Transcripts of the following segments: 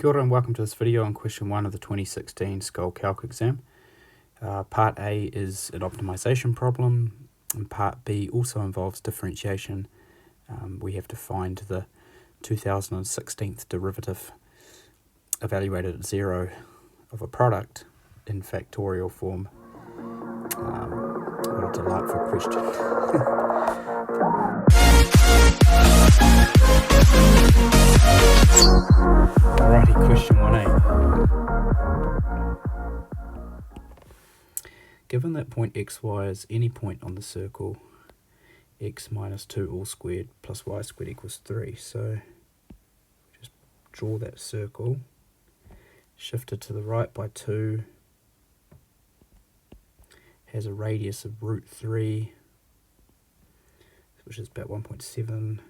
Kia ora and welcome to this video on question 1 of the 2016 Scholl Calc exam. Part A is an optimisation problem, and Part B also involves differentiation. We have to find the 2016th derivative evaluated at 0 of a product in factorial form. What a delightful question. Alrighty, question 1A. Given that point xy is any point on the circle, x minus 2 all squared plus y squared equals 3. So just draw that circle, shift it to the right by 2, has a radius of root 3, which is about 1.7.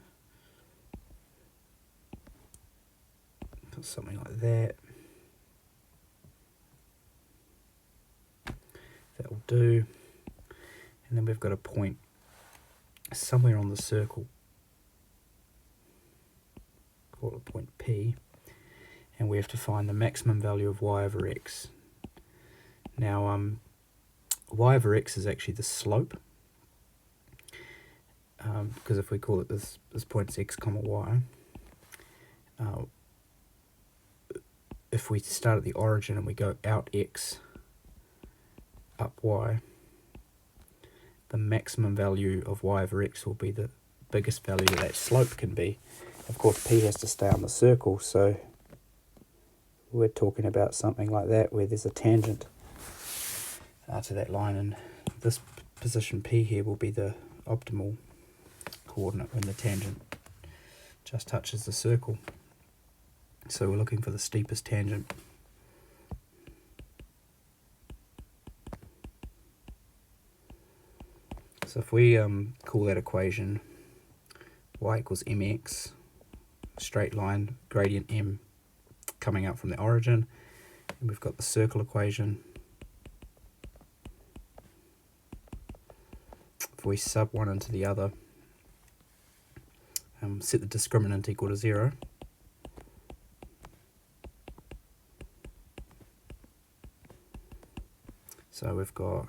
Something like that. That will do. And then we've got a point somewhere on the circle, call it point P, and we have to find the maximum value of y over x. Now y over x is actually the slope, because if we call it this point's x comma y, if we start at the origin and we go out x, up y, the maximum value of y over x will be the biggest value that slope can be. Of course, P has to stay on the circle, so we're talking about something like that, where there's a tangent to that line, and this position P here will be the optimal coordinate when the tangent just touches the circle. So we're looking for the steepest tangent. So if we call that equation y equals mx, straight line, gradient m coming out from the origin, and we've got the circle equation. If we sub one into the other, set the discriminant equal to 0. So we've got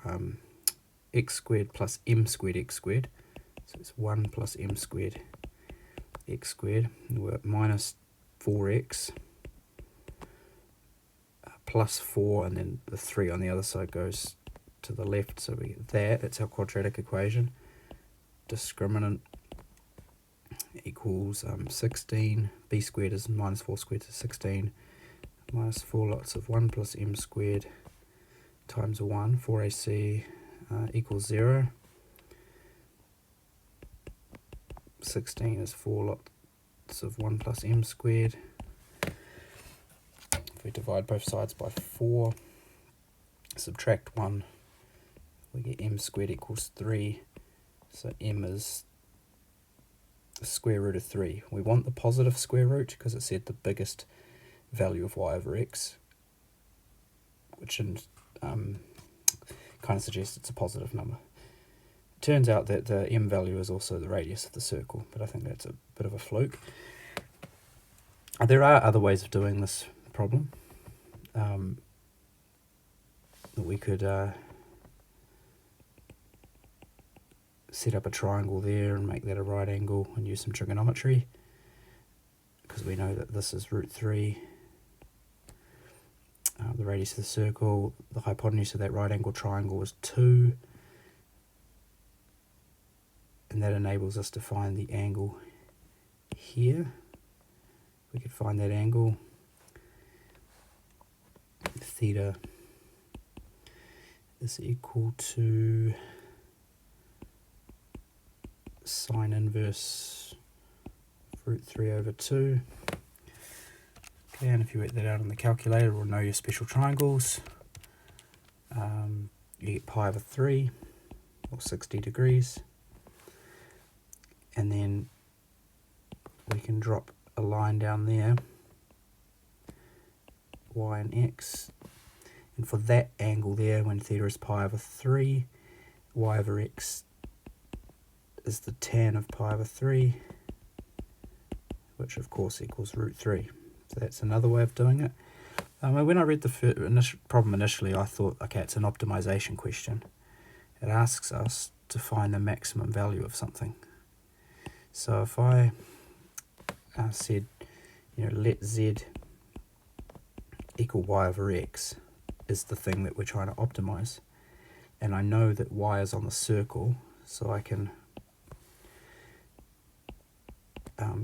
x squared plus m squared x squared. So it's 1 plus m squared x squared. And we're at minus 4x plus 4, and then the 3 on the other side goes to the left. So we get that. That's our quadratic equation. Discriminant equals 16. B squared is minus 4 squared to 16. Minus 4 lots of 1 plus m squared times 1, 4ac equals 0. 16 is 4 lots of 1 plus m squared. If we divide both sides by 4, subtract 1, we get m squared equals 3. So m is the square root of 3. We want the positive square root because it said the biggest value of y over x, which kind of suggests it's a positive number. It turns out that the m value is also the radius of the circle, but I think that's a bit of a fluke. There are other ways of doing this problem. That we could set up a triangle there and make that a right angle and use some trigonometry, because we know that this is root 3. The radius of the circle, the hypotenuse of that right angle triangle is 2, and that enables us to find the angle here. We could find that angle, theta is equal to sine inverse root 3 over 2. Okay, and if you work that out on the calculator or know your special triangles, you get pi over 3, or 60 degrees. And then we can drop a line down there, y and x. And for that angle there, when theta is pi over 3, y over x is the tan of pi over 3, which of course equals root 3. So that's another way of doing it. When I read the problem initially, I thought, okay, it's an optimization question. It asks us to find the maximum value of something. So if I said, let z equal y over x is the thing that we're trying to optimize, and I know that y is on the circle, so I can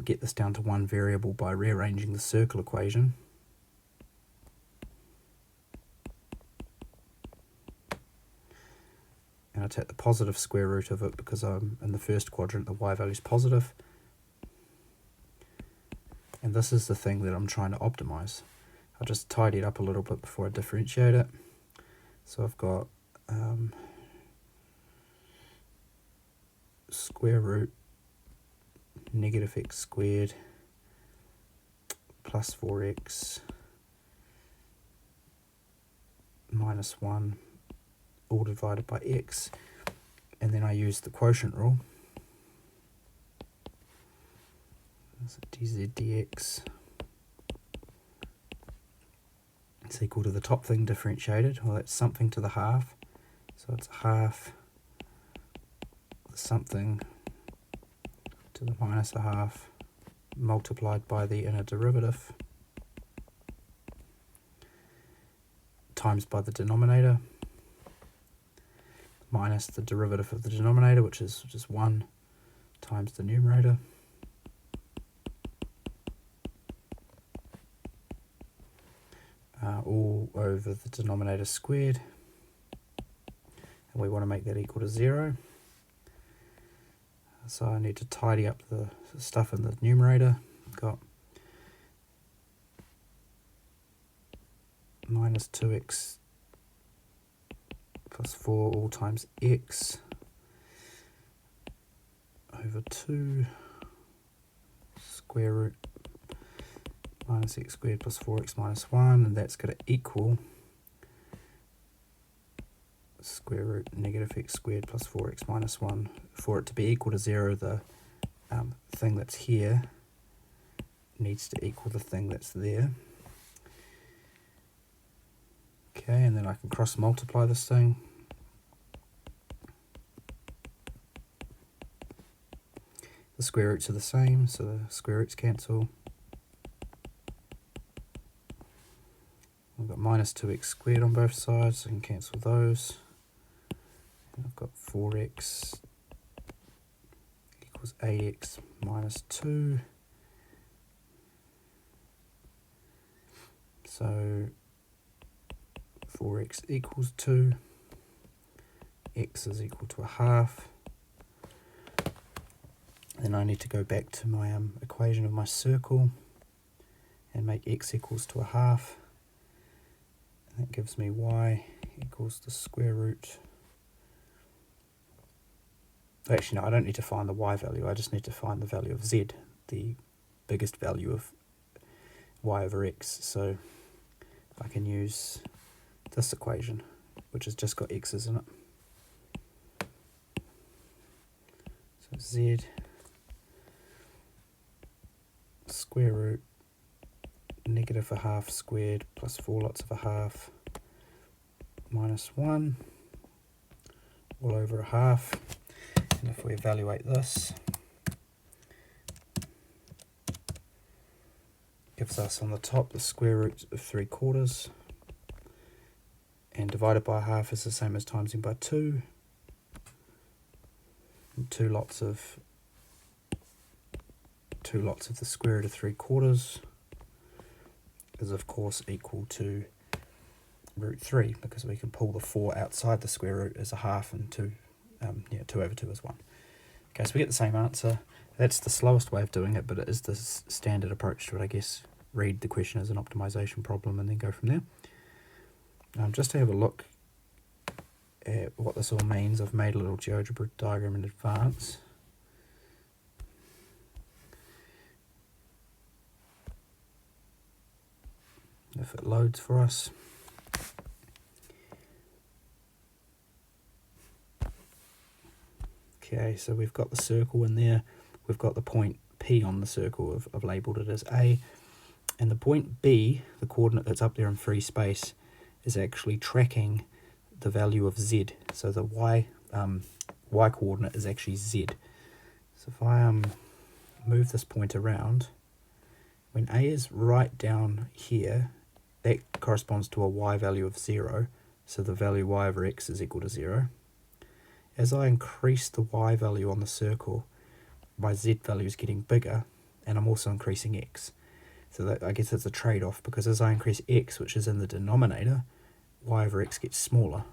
get this down to one variable by rearranging the circle equation. And I take the positive square root of it because I'm in the first quadrant, the y value is positive. And this is the thing that I'm trying to optimize. I'll just tidy it up a little bit before I differentiate it. So I've got square root negative x squared plus 4x minus 1 all divided by x, and then I use the quotient rule. So dz dx is equal to the top thing differentiated, well that's something to the half, so it's half something to the minus a half multiplied by the inner derivative times by the denominator minus the derivative of the denominator, which is just 1 times the numerator all over the denominator squared, and we want to make that equal to 0. So I need to tidy up the stuff in the numerator. Got minus 2x plus 4 all times x over 2 square root minus x squared plus 4x minus 1, and that's going to equal square root negative x squared plus 4x minus 1. For it to be equal to 0, the thing that's here needs to equal the thing that's there. Okay, and then I can cross multiply this thing. The square roots are the same, so the square roots cancel. I've got minus 2x squared on both sides, so I can cancel those. And I've got 4x equals 8x minus 2. So 4x equals 2. X is equal to a half. Then I need to go back to my equation of my circle and make x equals to a half. And that gives me y equals the square root. Actually, no, I don't need to find the y value. I just need to find the value of z, the biggest value of y over x. So I can use this equation, which has just got x's in it. So z square root negative a half squared plus 4 lots of a half minus 1 all over a half. And if we evaluate this, gives us on the top the square root of 3/4, and divided by a half is the same as timesing by 2. And 2 lots of the square root of 3/4 is of course equal to root 3, because we can pull the 4 outside the square root as a half, and 2 over 2 is 1. Okay, so we get the same answer. That's the slowest way of doing it, but it is the standard approach to it, I guess. Read the question as an optimization problem and then go from there. Just to have a look at what this all means, I've made a little GeoGebra diagram in advance. If it loads for us. Okay, so we've got the circle in there. We've got the point P on the circle. I've labelled it as A. And the point B, the coordinate that's up there in free space, is actually tracking the value of z. So the y coordinate is actually z. So if I move this point around, when A is right down here, that corresponds to a y value of 0. So the value y over x is equal to 0. As I increase the y value on the circle, my z value is getting bigger, and I'm also increasing x. So that, I guess it's a trade-off, because as I increase x, which is in the denominator, y over x gets smaller.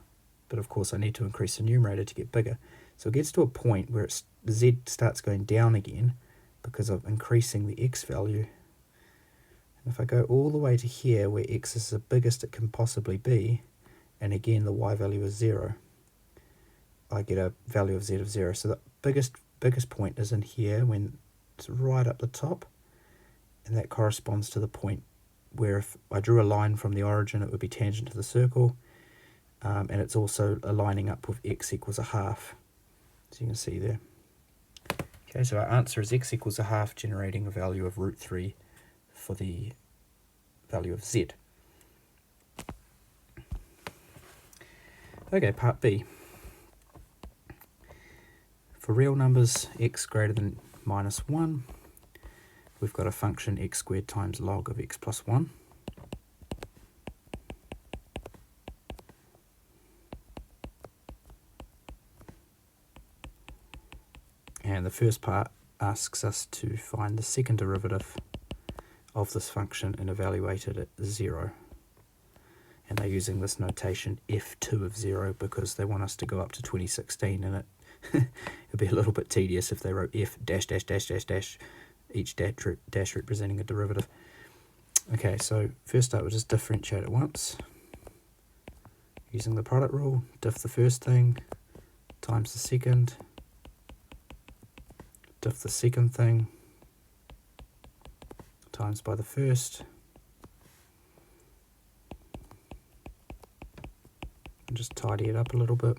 But of course I need to increase the numerator to get bigger. So it gets to a point where z starts going down again because of increasing the x value. And if I go all the way to here, where x is the biggest it can possibly be, and again the y value is 0, I get a value of z of 0. So the biggest point is in here when it's right up the top, and that corresponds to the point where if I drew a line from the origin, it would be tangent to the circle, and it's also aligning up with x equals a half, so you can see there. Okay, so our answer is x equals a half, generating a value of root 3 for the value of z. Okay, part B. For real numbers x greater than minus 1, we've got a function x squared times log of x plus 1. And the first part asks us to find the second derivative of this function and evaluate it at 0. And they're using this notation f2 of 0 because they want us to go up to 2016, and it'd be a little bit tedious if they wrote f dash dash dash dash dash, each dash representing a derivative. Okay, so first up we'll just differentiate it once. Using the product rule, diff the first thing times the second, diff the second thing times by the first, and just tidy it up a little bit.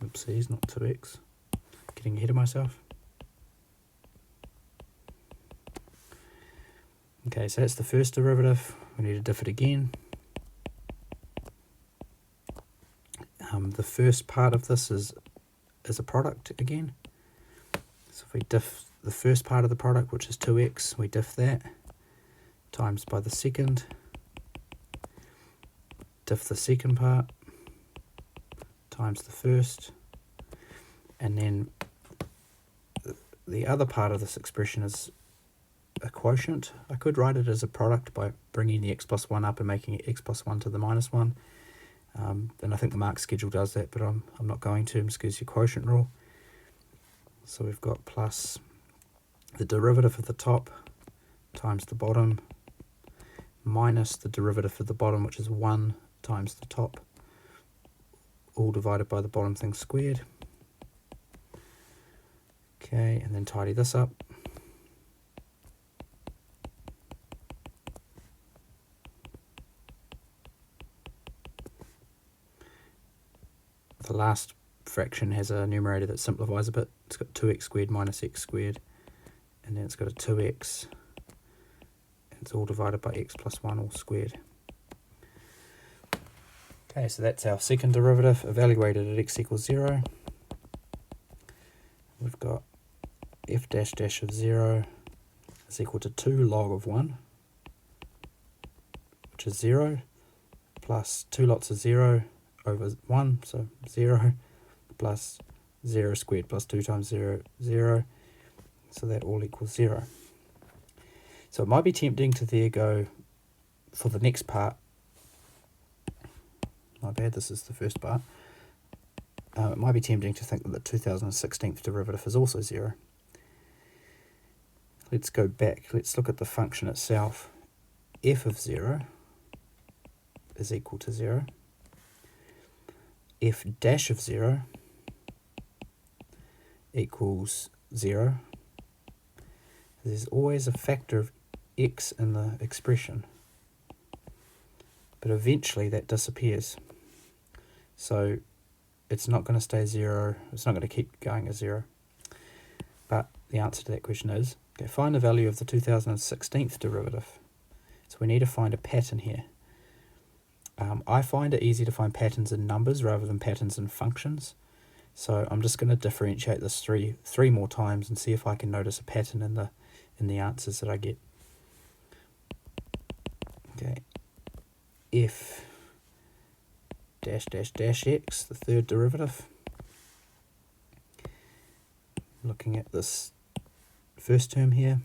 Oopsies, not 2x. Getting ahead of myself. Okay, so that's the first derivative. We need to diff it again. The first part of this is a product again. So if we diff the first part of the product, which is 2x, we diff that, times by the second, diff the second part, times the first, and then the other part of this expression is a quotient. I could write it as a product by bringing the x plus 1 up and making it x plus 1 to the minus 1. And I think the mark schedule does that, but I'm not going to. I'm just going to use your quotient rule. So we've got plus the derivative of the top times the bottom minus the derivative of the bottom, which is 1 times the top, all divided by the bottom thing squared. Okay, and then tidy this up. The last fraction has a numerator that simplifies a bit. It's got 2x squared minus x squared, and then it's got a 2x, and it's all divided by x plus 1 all squared. Okay, so that's our second derivative, evaluated at x equals 0. We've got f dash dash of 0 is equal to 2 log of 1, which is 0, plus 2 lots of 0 over 1, so 0, plus 0 squared plus 2 times 0, 0, so that all equals 0. So it might be tempting to there go, for the next part, my bad, this is the first part, it might be tempting to think that the 2016th derivative is also 0. Let's go back, let's look at the function itself. F of 0 is equal to 0. F dash of 0 equals 0. There's always a factor of x in the expression, but eventually that disappears. So it's not going to stay 0, it's not going to keep going as 0. But the answer to that question is Okay, find the value of the 2016th derivative. So we need to find a pattern here. I find it easy to find patterns in numbers rather than patterns in functions. So I'm just going to differentiate this three more times and see if I can notice a pattern in the answers that I get. Okay, f dash dash dash x, the third derivative. Looking at this first term here,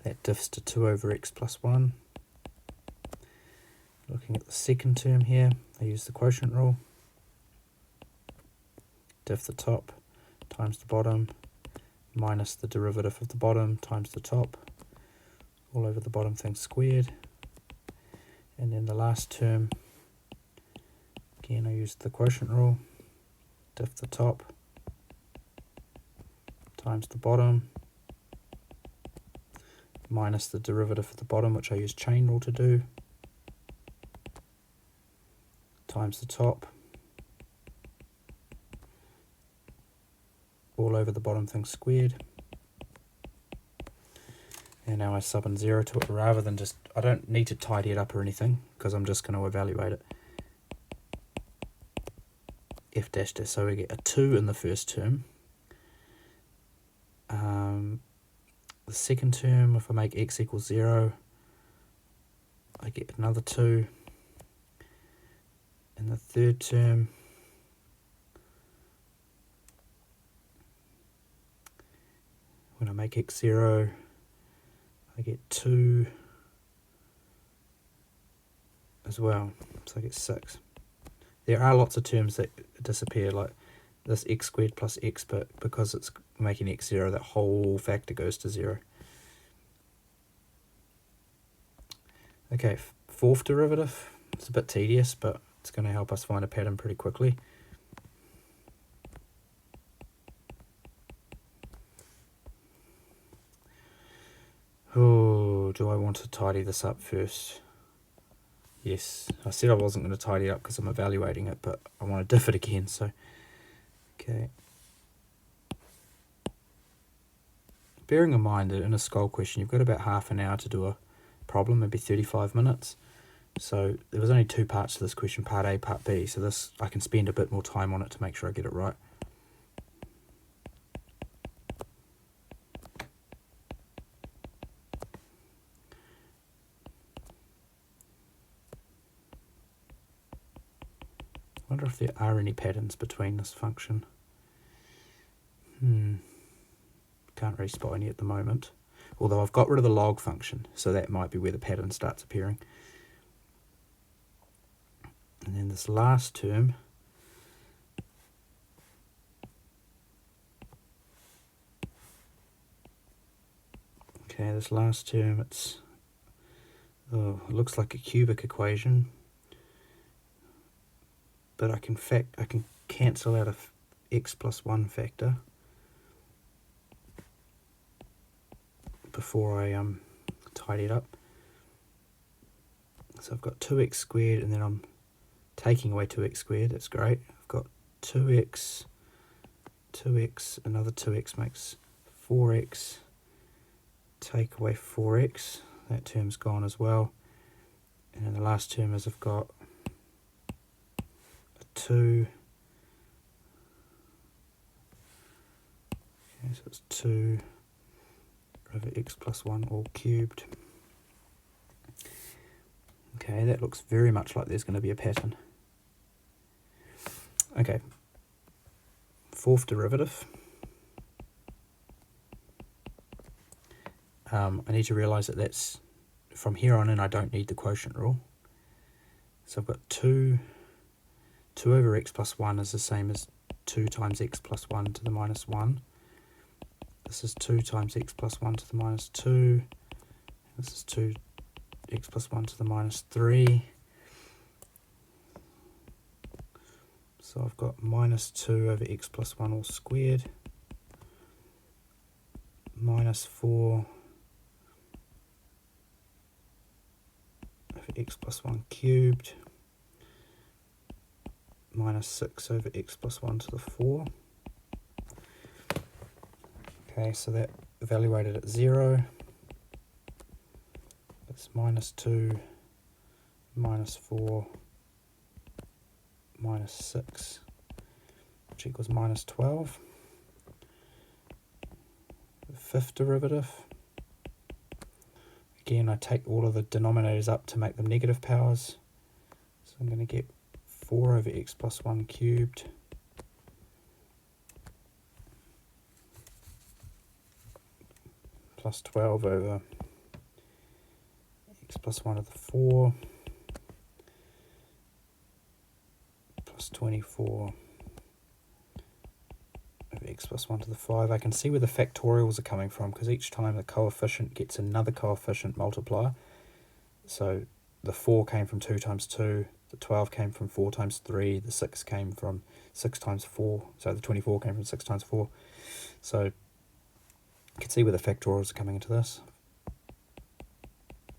that diffs to 2 over x plus 1. Looking at the second term here, I use the quotient rule. Diff the top times the bottom minus the derivative of the bottom times the top, all over the bottom thing squared. And then the last term, again I used the quotient rule. Diff the top times the bottom minus the derivative of the bottom, which I use chain rule to do, times the top, all over the bottom thing squared. And now I sub in 0 to it rather than just, I don't need to tidy it up or anything because I'm just going to evaluate it. F dash dash, so we get a 2 in the first term. The second term, if I make x equals 0, I get another 2. And the third term, when I make x 0, I get 2 as well, so I get 6. There are lots of terms that disappear, like this x squared plus x, but because it's making x 0, that whole factor goes to 0. Okay, fourth derivative. It's a bit tedious, but it's going to help us find a pattern pretty quickly. Oh, do I want to tidy this up first? Yes, I said I wasn't going to tidy it up because I'm evaluating it, but I want to diff it again, so okay. Bearing in mind that in a skull question you've got about half an hour to do a problem, maybe 35 minutes. So there was only 2 parts to this question, part A, part B, so this I can spend a bit more time on it to make sure I get it right. I wonder if there are any patterns between this function. Can't really spot any at the moment. Although I've got rid of the log function, so that might be where the pattern starts appearing. And then this last term, okay, this last term, it looks like a cubic equation, but I can cancel out a x plus 1 factor before I tidy it up. So I've got 2x squared, and then I'm taking away 2x squared. That's great. I've got 2x, another 2x makes 4x, take away 4x, that term's gone as well. And then the last term is I've got a 2, okay, so it's 2 over x plus 1 all cubed. Okay, that looks very much like there's going to be a pattern. Okay, fourth derivative. I need to realise that that's, from here on in I don't need the quotient rule. So I've got 2 over x plus 1 is the same as 2 times x plus 1 to the minus 1. This is 2 times x plus 1 to the minus 2. This is 2 x plus 1 to the minus 3. So I've got minus 2 over x plus 1 all squared, minus 4 over x plus 1 cubed, minus 6 over x plus 1 to the 4. Okay, so that evaluated at 0. That's -2, -4, -6, which equals -12. The fifth derivative, again I take all of the denominators up to make them negative powers, so I'm going to get 4 over x plus 1 cubed plus 12 over x plus 1 to the 4 plus 24 over x plus 1 to the 5. I can see where the factorials are coming from, because each time the coefficient gets another coefficient multiplier. So the 4 came from 2 times 2, the 12 came from 4 times 3, the 6 came from 6 times 4, so the 24 came from 6 times 4. So you can see where the factorials are coming into this.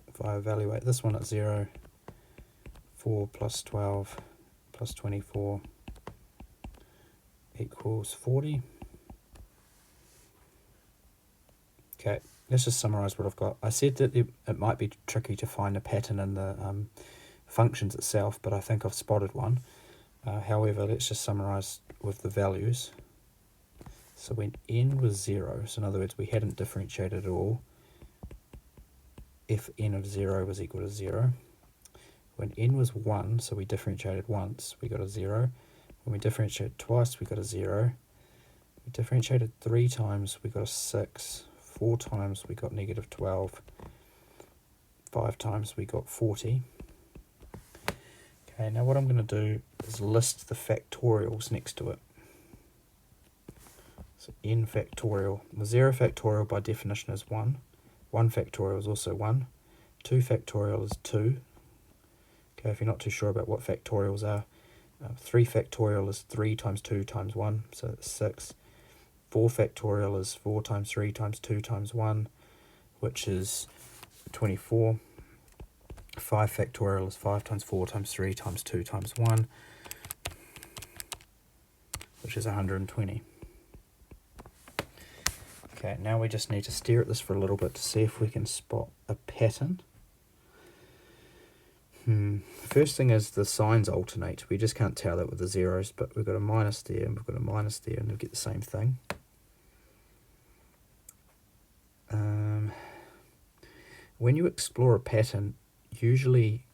If I evaluate this one at 0, 4 plus 12 plus 24 equals 40. Okay, let's just summarize what I've got. I said that it might be tricky to find a pattern in the functions itself, but I think I've spotted one. However, let's just summarize with the values. So when n was 0, so in other words we hadn't differentiated at all, if n of 0 was equal to 0. When n was 1, so we differentiated once, we got a 0. When we differentiated twice, we got a 0. We differentiated 3 times, we got a 6. 4 times, we got -12. 5 times, we got 40. Okay, now what I'm going to do is list the factorials next to it. So n factorial. The 0 factorial by definition is 1. 1 factorial is also 1. 2 factorial is 2. Okay, if you're not too sure about what factorials are, 3 factorial is 3 times 2 times 1, so that's 6. 4 factorial is 4 times 3 times 2 times 1, which is 24. 5 factorial is 5 times 4 times 3 times 2 times 1, which is 120. Okay, now we just need to stare at this for a little bit to see if we can spot a pattern. First thing is the signs alternate. We just can't tell that with the zeros, but we've got a minus there and we've got a minus there, and we get the same thing. When you explore a pattern, usually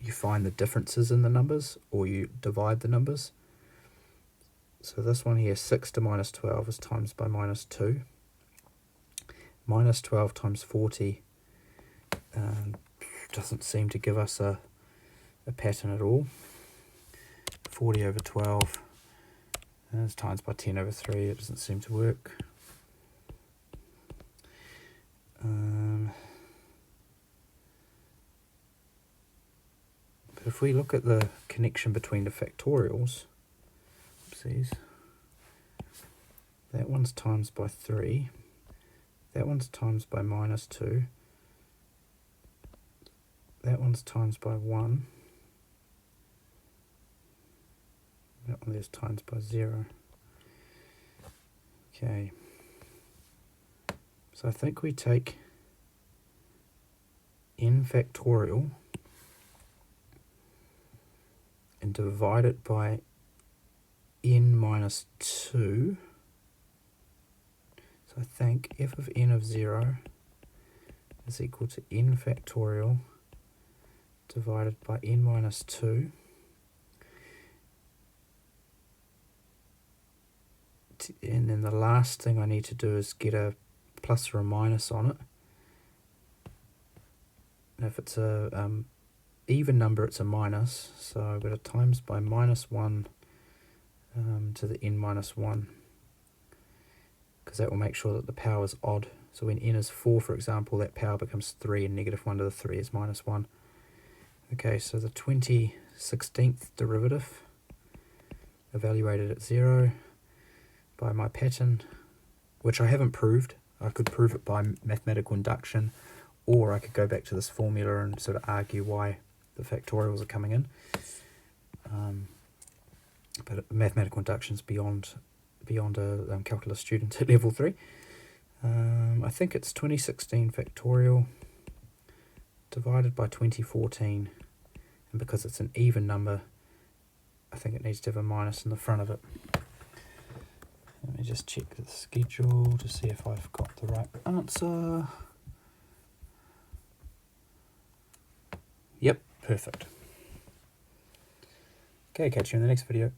you find the differences in the numbers, or you divide the numbers. So this one here, 6 to -12 is times by -2. -12 times 40 doesn't seem to give us a pattern at all. 40 over 12 is times by 10 over 3. It doesn't seem to work. But if we look at the connection between the factorials, oopsies, that one's times by 3, that one's times by -2, that one's times by 1, that one there's times by 0. Okay, so I think we take n factorial and divide it by n minus 2. So I think f of n of 0 is equal to n factorial divided by n minus 2. And then the last thing I need to do is get a plus or a minus on it. And if it's a even number, it's a minus, so I've got a times by -1 to the n minus 1, because that will make sure that the power is odd. So when n is 4, for example, that power becomes 3, and -1 to the 3 is -1. Okay, so the 20/16th derivative, evaluated at 0 by my pattern, which I haven't proved. I could prove it by mathematical induction, or I could go back to this formula and sort of argue why the factorials are coming in. But mathematical induction is beyond a calculus student at level 3. I think it's 2016 factorial divided by 2014, and because it's an even number, I think it needs to have a minus in the front of it. Let me just check the schedule to see if I've got the right answer. Yep, perfect. Okay, catch you in the next video.